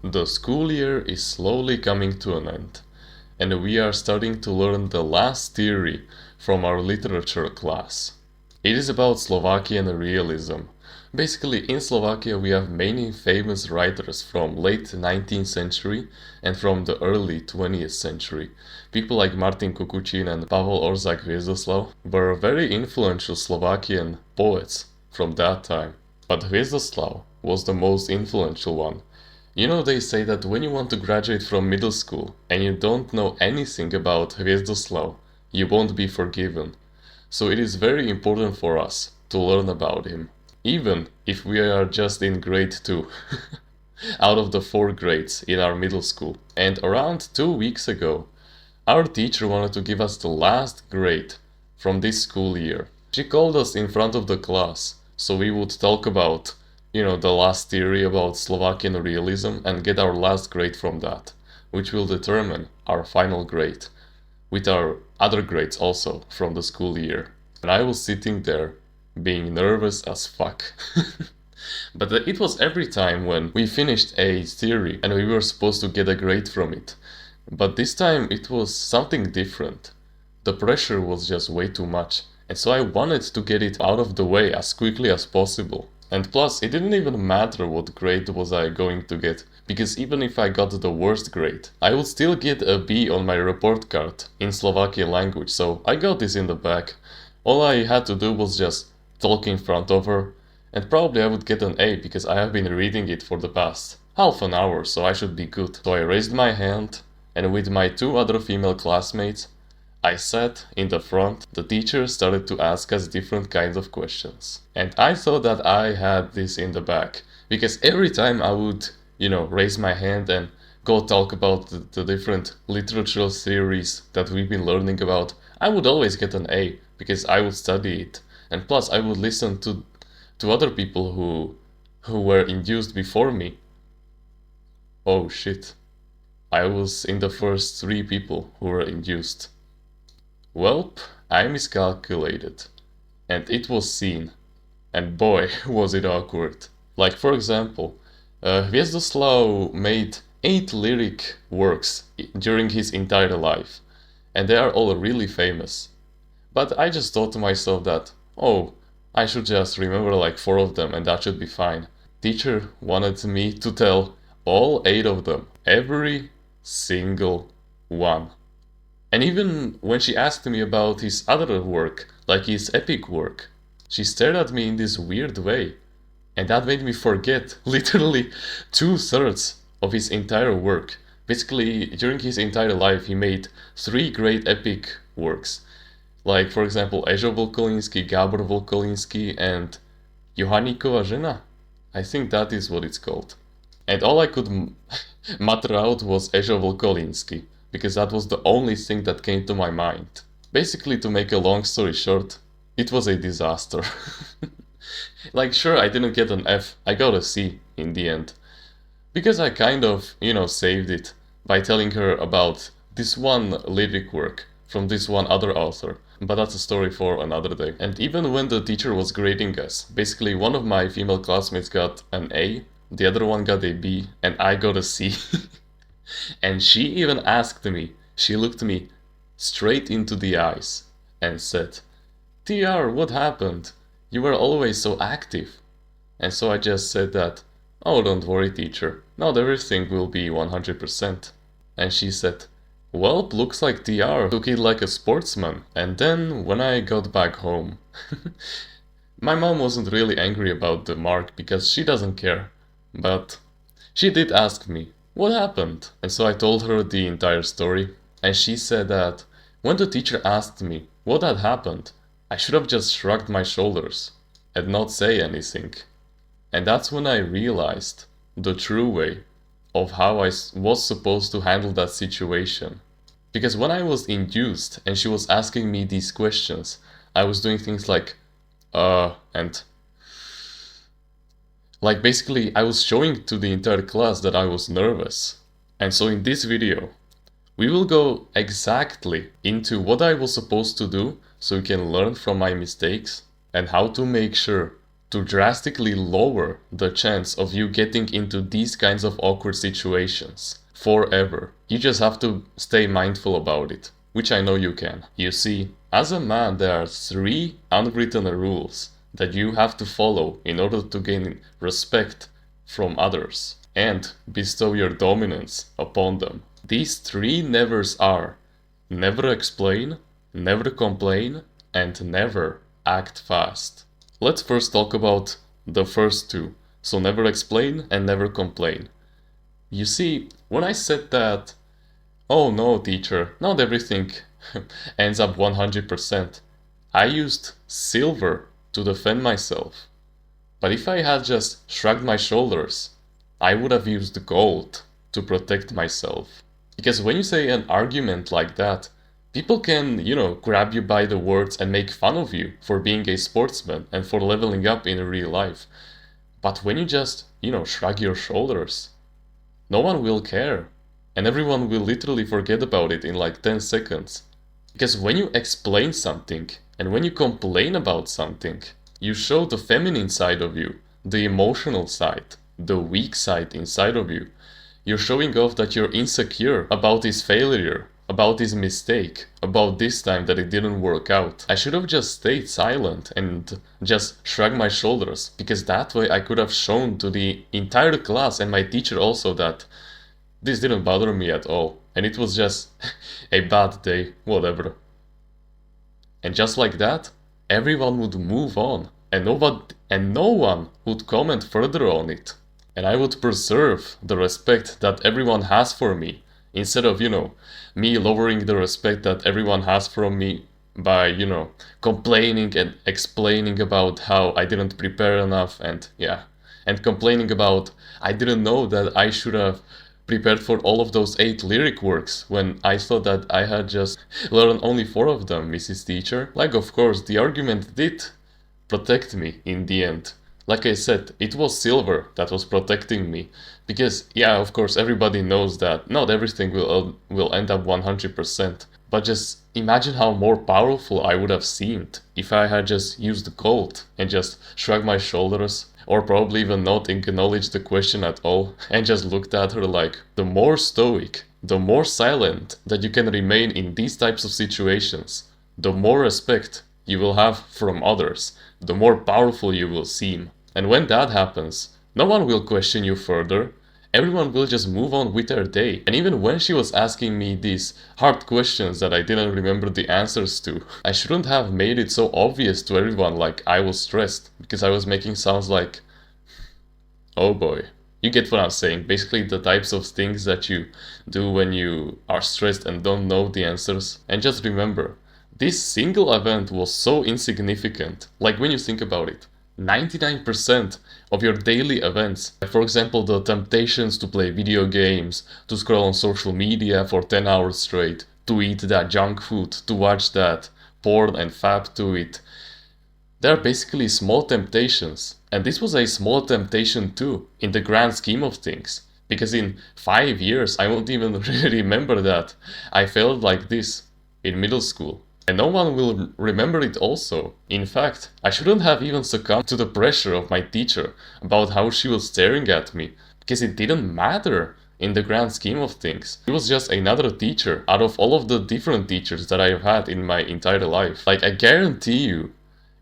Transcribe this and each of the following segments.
The school year is slowly coming to an end, and we are starting to learn the last theory from our literature class. It is about Slovakian realism. Basically, in Slovakia we have many famous writers from late 19th century and from the early 20th century. People like Martin Kukučín and Pavel Orzak Hviezdoslav were very influential Slovakian poets from that time. But Hviezdoslav was the most influential one. You know, they say that when you want to graduate from middle school and you don't know anything about Hviezdoslav, you won't be forgiven. So it is very important for us to learn about him, even if we are just in grade 2, out of the 4 grades in our middle school. And around 2 weeks ago, our teacher wanted to give us the last grade from this school year. She called us in front of the class, so we would talk about, the last theory about Slovakian realism and get our last grade from that, which will determine our final grade, with our other grades also from the school year. And I was sitting there, being nervous as fuck. But it was every time when we finished a theory and we were supposed to get a grade from it. But this time it was something different. The pressure was just way too much, and so I wanted to get it out of the way as quickly as possible. And plus, it didn't even matter what grade was I going to get, because even if I got the worst grade, I would still get a B on my report card in Slovakian language, so I got this in the bag. All I had to do was just talk in front of her, and probably I would get an A because I have been reading it for the past half an hour, so I should be good. So I raised my hand, and with my 2 other female classmates, I sat in the front. The teacher started to ask us different kinds of questions. And I thought that I had this in the bag, because every time I would, raise my hand and go talk about the different literatural theories that we've been learning about, I would always get an A, because I would study it. And plus I would listen to other people who were induced before me. Oh shit. I was in the first 3 people who were induced. Welp, I miscalculated, and it was seen, and boy was it awkward. Like, for example, Hviezdoslav made 8 lyric works during his entire life, and they are all really famous. But I just thought to myself that, I should just remember like 4 of them and that should be fine. Teacher wanted me to tell all 8 of them, every single one. And even when she asked me about his other work, like his epic work, she stared at me in this weird way. And that made me forget literally 2/3 of his entire work. Basically, during his entire life, he made 3 great epic works. Like, for example, Ežo Volkolinsky, Gábor Volkolinsky, and Johanníkova žena. I think that is what it's called. And all I could mutter out was Ežo Volkolinsky, because that was the only thing that came to my mind. Basically, to make a long story short, it was a disaster. Like, sure, I didn't get an F, I got a C in the end. Because I kind of, saved it by telling her about this one lyric work from this one other author. But that's a story for another day. And even when the teacher was grading us, basically one of my female classmates got an A, the other one got a B, and I got a C. And she even asked me, she looked me straight into the eyes and said, "TR, what happened? You were always so active." And so I just said that, "Oh, don't worry, teacher, not everything will be 100%. And she said, "Well, looks like TR took it like a sportsman." And then when I got back home, my mom wasn't really angry about the mark because she doesn't care. But she did ask me, "What happened?" And so I told her the entire story, and she said that when the teacher asked me what had happened, I should have just shrugged my shoulders and not say anything. And that's when I realized the true way of how I was supposed to handle that situation. Because when I was induced and she was asking me these questions, I was doing things like, and like basically I was showing to the entire class that I was nervous. And so in this video, we will go exactly into what I was supposed to do so you can learn from my mistakes and how to make sure to drastically lower the chance of you getting into these kinds of awkward situations forever. You just have to stay mindful about it, which I know you can. You see, as a man, there are 3 unwritten rules that you have to follow in order to gain respect from others and bestow your dominance upon them. These 3 nevers are: never explain, never complain, and never act fast. Let's first talk about the first 2. So never explain and never complain. You see, when I said that, oh no, teacher, not everything ends up 100%, I used silver to defend myself. But if I had just shrugged my shoulders, I would have used gold to protect myself. Because when you say an argument like that, people can, grab you by the words and make fun of you for being a sportsman and for leveling up in real life. But when you just, shrug your shoulders, no one will care. And everyone will literally forget about it in like 10 seconds. Because when you explain something and when you complain about something, you show the feminine side of you, the emotional side, the weak side inside of you. You're showing off that you're insecure about his failure, about his mistake, about this time that it didn't work out. I should have just stayed silent and just shrugged my shoulders, because that way I could have shown to the entire class and my teacher also that this didn't bother me at all, and it was just a bad day, whatever. And just like that, everyone would move on, and no one would comment further on it. And I would preserve the respect that everyone has for me, instead of, me lowering the respect that everyone has from me by, complaining and explaining about how I didn't prepare enough and complaining about I didn't know that I should have prepared for all of those 8 lyric works when I thought that I had just learned only 4 of them, Mrs. Teacher. Like, of course, the argument did protect me in the end. Like I said, it was silver that was protecting me. Because, of course, everybody knows that not everything will end up 100%. But just imagine how more powerful I would have seemed if I had just used gold and just shrugged my shoulders, or probably even not acknowledged the question at all, and just looked at her like, the more stoic, the more silent that you can remain in these types of situations, the more respect you will have from others, the more powerful you will seem. And when that happens, no one will question you further. Everyone will just move on with their day. And even when she was asking me these hard questions that I didn't remember the answers to, I shouldn't have made it so obvious to everyone like I was stressed, because I was making sounds like, oh boy. You get what I'm saying, basically the types of things that you do when you are stressed and don't know the answers. And just remember, this single event was so insignificant, like when you think about it. 99% of your daily events, for example the temptations to play video games, to scroll on social media for 10 hours straight, to eat that junk food, to watch that porn and fap to it, they're basically small temptations. And this was a small temptation too, in the grand scheme of things. Because in 5 years I won't even really remember that I felt like this in middle school. And no one will remember it also. In fact, I shouldn't have even succumbed to the pressure of my teacher about how she was staring at me, because it didn't matter in the grand scheme of things. She was just another teacher out of all of the different teachers that I've had in my entire life. Like, I guarantee you,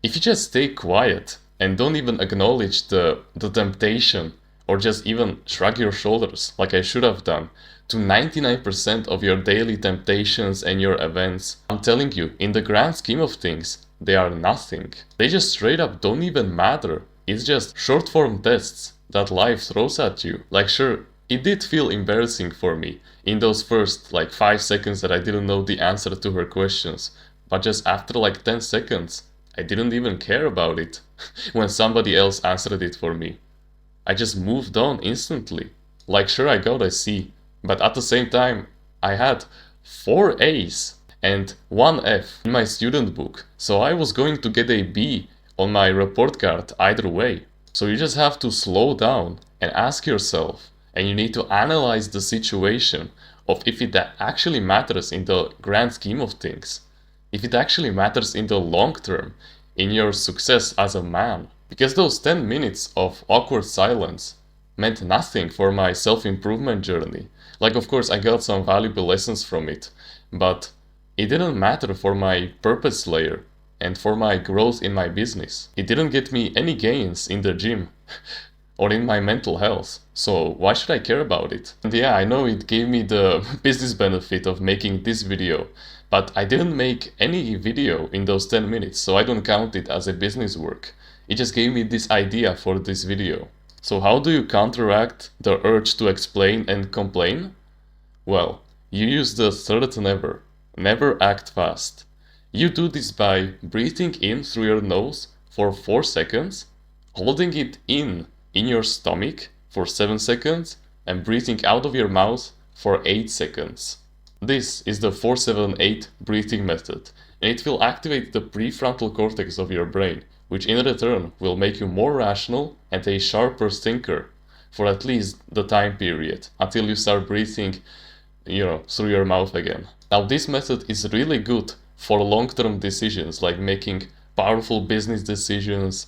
if you just stay quiet and don't even acknowledge the temptation, or just even shrug your shoulders like I should have done, to 99% of your daily temptations and your events, I'm telling you, in the grand scheme of things, they are nothing. They just straight up don't even matter. It's just short form tests that life throws at you. Like, sure, it did feel embarrassing for me in those first 5 seconds that I didn't know the answer to her questions. But just after 10 seconds, I didn't even care about it when somebody else answered it for me. I just moved on instantly. Like, sure, I got a C, but at the same time, I had 4 A's and 1 F in my student book. So I was going to get a B on my report card either way. So you just have to slow down and ask yourself, and you need to analyze the situation of if it actually matters in the grand scheme of things. If it actually matters in the long term, in your success as a man. Because those 10 minutes of awkward silence meant nothing for my self-improvement journey. Like, of course, I got some valuable lessons from it, but it didn't matter for my purpose layer and for my growth in my business. It didn't get me any gains in the gym or in my mental health. So why should I care about it? And yeah, I know it gave me the business benefit of making this video, but I didn't make any video in those 10 minutes, so I don't count it as a business work. It just gave me this idea for this video. So how do you counteract the urge to explain and complain? Well, you use the third never. Never act fast. You do this by breathing in through your nose for 4 seconds, holding it in your stomach for 7 seconds, and breathing out of your mouth for 8 seconds. This is the 4-7-8 breathing method, and it will activate the prefrontal cortex of your brain, which in return will make you more rational and a sharper thinker for at least the time period until you start breathing, through your mouth again. Now, this method is really good for long-term decisions like making powerful business decisions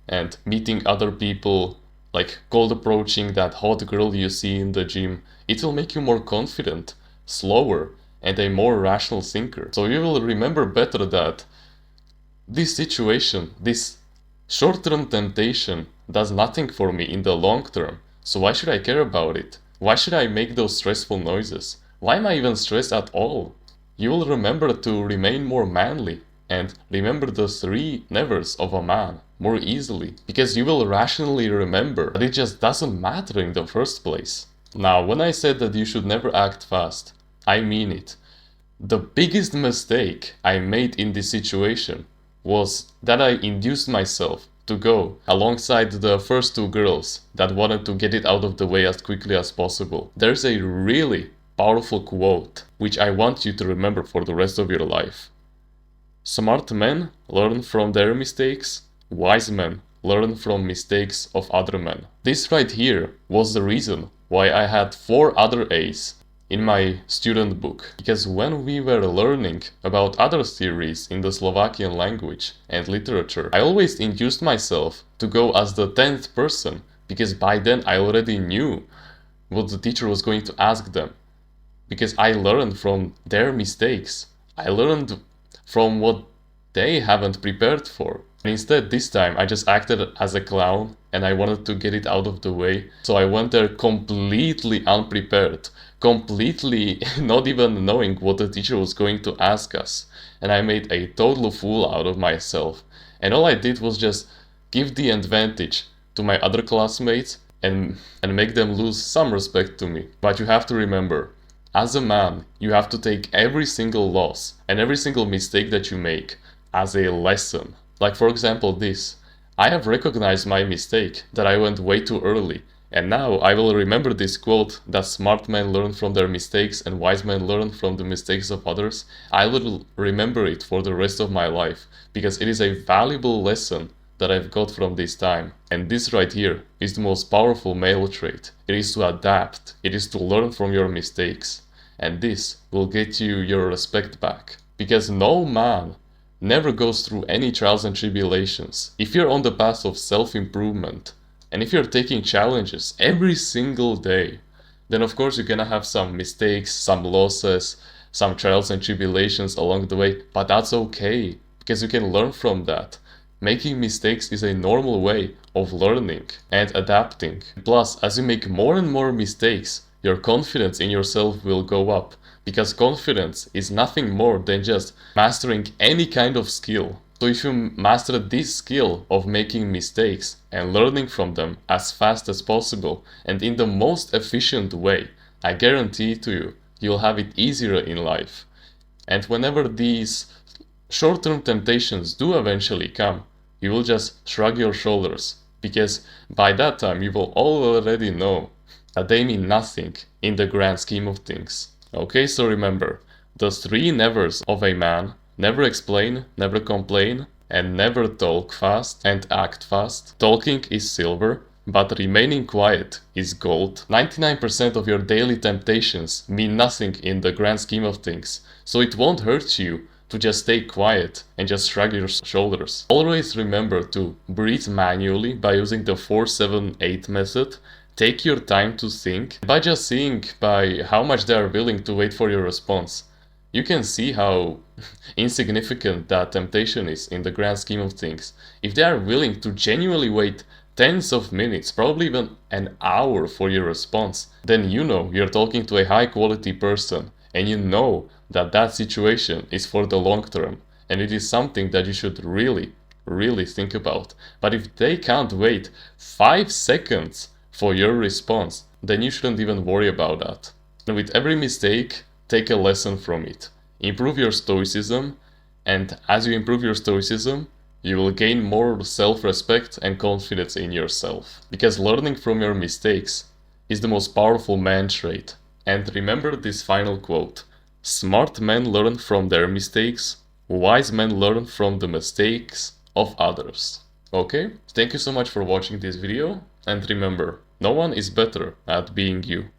and meeting other people, like cold approaching that hot girl you see in the gym. It will make you more confident, slower, and a more rational thinker. So you will remember better that this situation, this short-term temptation, does nothing for me in the long term. So why should I care about it? Why should I make those stressful noises? Why am I even stressed at all? You will remember to remain more manly and remember the 3 nevers of a man more easily, because you will rationally remember that it just doesn't matter in the first place. Now, when I said that you should never act fast, I mean it. The biggest mistake I made in this situation was that I induced myself to go alongside the first 2 girls that wanted to get it out of the way as quickly as possible. There's a really powerful quote which I want you to remember for the rest of your life. Smart men learn from their mistakes, wise men learn from mistakes of other men. This right here was the reason why I had 4 other A's in my student book, because when we were learning about other theories in the Slovakian language and literature, I always induced myself to go as the 10th person, because by then I already knew what the teacher was going to ask them, because I learned from their mistakes. I learned from what they haven't prepared for. And instead, this time I just acted as a clown and I wanted to get it out of the way. So I went there completely unprepared, completely not even knowing what the teacher was going to ask us. And I made a total fool out of myself. And all I did was just give the advantage to my other classmates and make them lose some respect to me. But you have to remember, as a man, you have to take every single loss and every single mistake that you make as a lesson. Like, for example, this. I have recognized my mistake, that I went way too early, and now I will remember this quote that smart men learn from their mistakes and wise men learn from the mistakes of others. I will remember it for the rest of my life, because it is a valuable lesson that I've got from this time. And this right here is the most powerful male trait. It is to adapt, it is to learn from your mistakes. And this will get you your respect back. Because no man never goes through any trials and tribulations. If you're on the path of self-improvement, and if you're taking challenges every single day, then of course you're gonna have some mistakes, some losses, some trials and tribulations along the way, but that's okay, because you can learn from that. Making mistakes is a normal way of learning and adapting. Plus, as you make more and more mistakes, your confidence in yourself will go up, because confidence is nothing more than just mastering any kind of skill. So if you master this skill of making mistakes and learning from them as fast as possible and in the most efficient way, I guarantee to you, you'll have it easier in life. And whenever these short-term temptations do eventually come, you will just shrug your shoulders, because by that time you will already know that they mean nothing in the grand scheme of things. Okay, so remember, the 3 nevers of a man: never explain, never complain, and never talk fast and act fast. Talking is silver, but remaining quiet is gold. 99% of your daily temptations mean nothing in the grand scheme of things, so it won't hurt you to just stay quiet and just shrug your shoulders. Always remember to breathe manually by using the 4-7-8 method. Take your time to think by just seeing by how much they are willing to wait for your response. You can see how insignificant that temptation is in the grand scheme of things. If they are willing to genuinely wait tens of minutes, probably even an hour for your response, then you know you're talking to a high quality person and you know that that situation is for the long term and it is something that you should really think about. But if they can't wait 5 seconds for your response, then you shouldn't even worry about that. And with every mistake, take a lesson from it. Improve your stoicism, and as you improve your stoicism, you will gain more self-respect and confidence in yourself. Because learning from your mistakes is the most powerful man trait. And remember this final quote: smart men learn from their mistakes, wise men learn from the mistakes of others. Okay? Thank you so much for watching this video, and remember, no one is better at being you.